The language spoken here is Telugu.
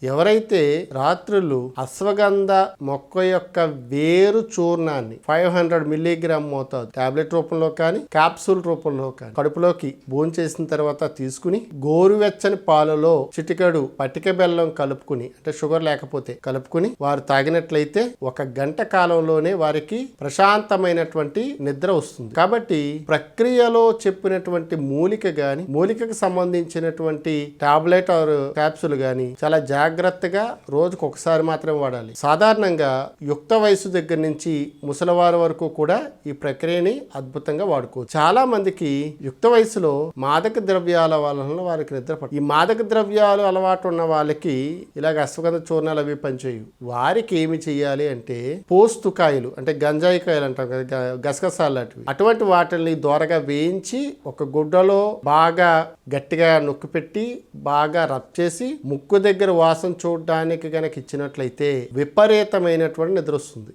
ఎవరైతే రాత్రులు అశ్వగంధ మొక్క యొక్క వేరు చూర్ణాన్ని 500 మిల్లీగ్రామ్ మోతాదు టాబ్లెట్ రూపంలో కానీ క్యాప్సూల్ రూపంలో కానీ కడుపులోకి భోంచేసిన తర్వాత తీసుకుని గోరువెచ్చని పాలలో చిటికెడు పటిక బెల్లం కలుపుకుని, అంటే షుగర్ లేకపోతే కలుపుకుని వారు తాగినట్లయితే 1 గంట కాలంలోనే వారికి ప్రశాంతమైనటువంటి నిద్ర వస్తుంది. కాబట్టి ప్రక్రియలో చెప్పినటువంటి మూలిక గాని, మూలికకు సంబంధించినటువంటి టాబ్లెట్ ఆర్ క్యాప్సూల్ గాని చాలా జాగ్రత్తగా రోజుకు ఒకసారి మాత్రమే వాడాలి. సాధారణంగా యుక్త వయసు దగ్గర నుంచి ముసలివారి వరకు కూడా ఈ ప్రక్రియని అద్భుతంగా వాడుకోవచ్చు. చాలా మందికి యుక్త వయసులో మాదక ద్రవ్యాల వలన వారికి నిద్ర పడదు. ఈ మాదక ద్రవ్యాలు అలవాటు ఉన్న వాళ్ళకి ఇలాగ అశ్వగంధ చూర్ణాలు అవి పనిచేయవు. వారికి ఏమి చేయాలి అంటే పోస్తుకాయలు, అంటే గంజాయి కాయలు అంటాం కదా, గసగసాలు లాంటివి, అటువంటి వాటిని దోరగా వేయించి ఒక గుడ్డలో బాగా గట్టిగా నొక్కి పెట్టి బాగా రబ్ చేసి ముక్కు దగ్గర వాసన చూడడానికి గనక ఇచ్చినట్లయితే విపరీతమైనటువంటి నిద్ర వస్తుంది.